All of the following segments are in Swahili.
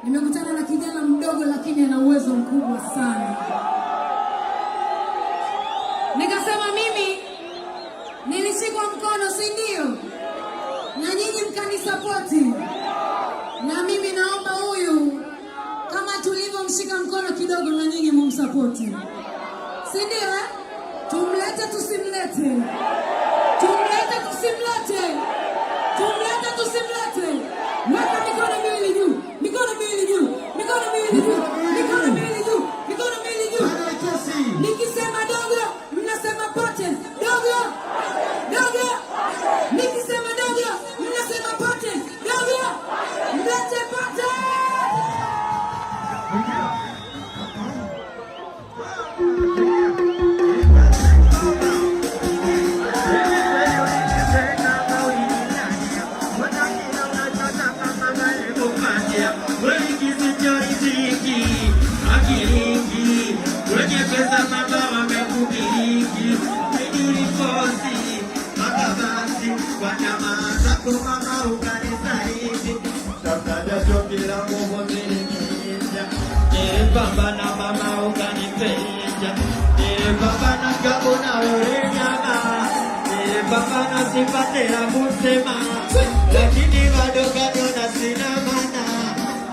Nimekutana na kijana mdogo lakini ana uwezo mkubwa sana. Nikasema mimi nilishikwa mkono, si ndio? Na nyinyi mkanisapoti. Na mimi naomba huyu kama tulivyomshika mkono kidogo na nyinyi mumsapoti. Si ndio? Tumlete tusimlete. Tumlete tusimlete. Tumlete tusimlete. Weka mikono miwili juu. Mikono miwili juu. Mikono miwili juu. Mikono miwili juu. Mikono miwili juu. Nikisema dogo, mnasema pote. Dogo. Dogo. Nikisema dogo, mnasema pote. Dogo. Mlete pote. Baba na mama ukanipenda, baba na gabona urenyama, baba na sipate ya kusema, lakini bado bado na sina mana,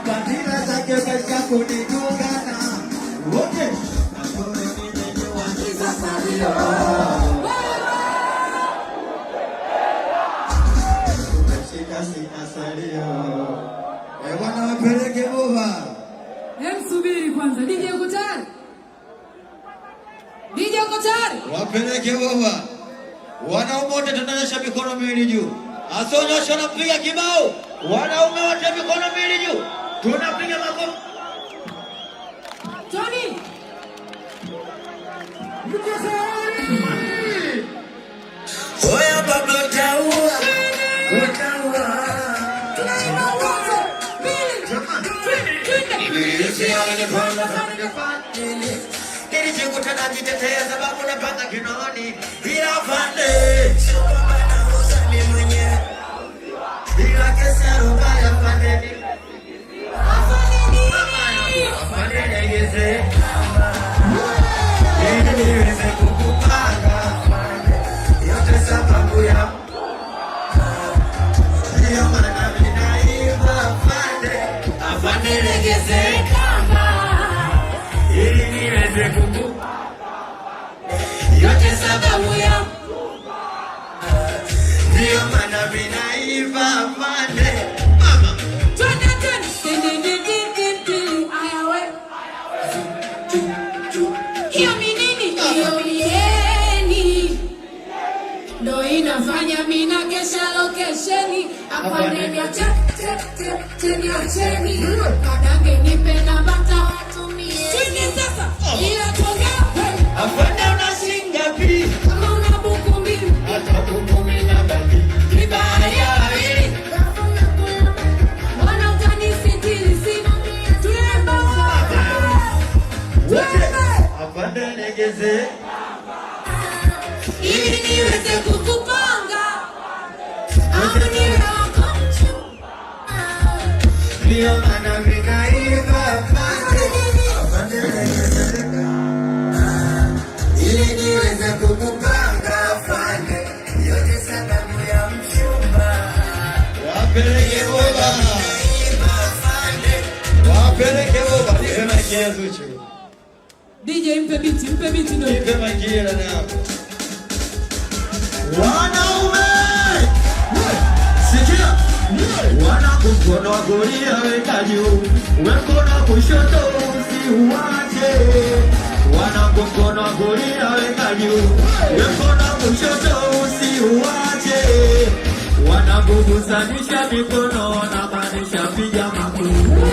badila zake katika kunidungana, wote nakore nimejua niza salio, umeshika sina salio, wana wapeleke bova. Subiri kwanza. DJ uko tayari? DJ uko tayari? Wapeleke baba. Wanaume wote tunanyosha mikono miwili juu. Asonyosha na kupiga kibao. Wanaume wote mikono miwili juu. Tunapiga makofi. Tony. Oya baba taua. Utaua. Nilijikuta najitetea sababu napata kinoni bila pande. Bila kesi ya rubaya pande. Pande negeze. Niweze kukupanga. Yote sababu ya ndiyo maana ninaiba pande. Afande negeze kama ili niweze kukupa yote sababu ya ndiyo maana vinaiva pande mama Twende ayawe. Hiyo ni nini? Hiyo yeni ndo inafanya mina kesha lokesheni. Apande niache niacheni. Kadange nipe na bata watumie. Twende sasa. Ila tuongea. afande unashinga pili Kama una buku mbili hata buku mina baki kibaya hili wana utanisitiri sina tulemba wote afande negeze ili niweze kukupanga au niwe wako ndiyo maana vinaiva afande negeze ili niweze kukupanga afande yote sababu ya mchumba wapeleke baba wapeleke baba nipe makia Zuchu DJ mpe biti ndo nipe makia na wanaume sikia wanakukono kulia weka juu wekono kushoto usiuache wanakukono kulia weka juu wekono kushoto usiuache wanakugusanisha mikono wanamaanisha piga makuu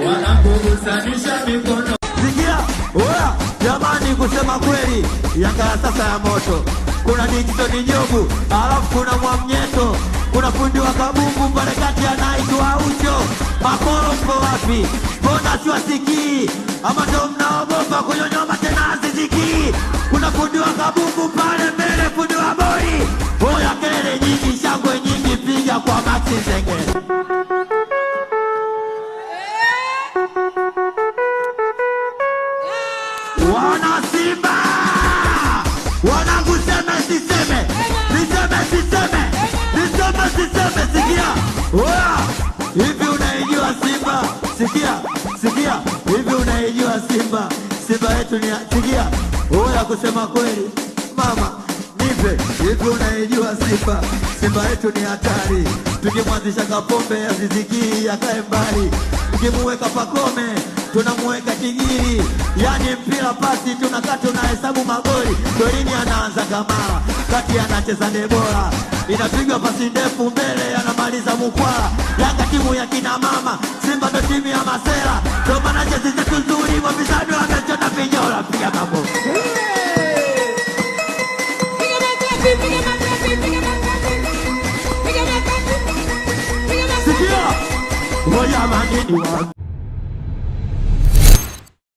wanakugusanisha mikono sikia oya jamani kusema kweli Yanga sasa ya moto kuna Dickson Jobu alafu kuna Mwamnyeto kuna fundi wa kabumbu pale kati anaitwa Ucho Makoro mko wapi mbona siwasikii ama ndo mnaogopa kunyonyoma tena aziziki kuna fundi wa kabumbu pale mbele fundi wa boi oya kelele nyingi shangwe nyingi piga kwa Maxi Zengele useme sikia. Oya, hivi unaijua Simba? Sikia, hivi unaijua Simba? Simba yetu ni sikia. Oya, kusema kweli mama nipe, hivi unaijua Simba? Simba yetu ni hatari. Tukimwanzisha Kapombe aziziki akae mbali, tukimuweka Pakome tunamuweka Kigiri. Yani mpira pasi tunakata, tunahesabu magoli. Golini anaanza Kamara, kati anacheza Debora, inapigwa pasi ndefu mbele, anamaliza Mukwala. Yanga timu ya kina mama, Simba ndo timu ya masela. Ndio maana jezi zetu nzuri, wapinzani wamechota vinyola. Piga mambo sikia. Ngoja manini wangu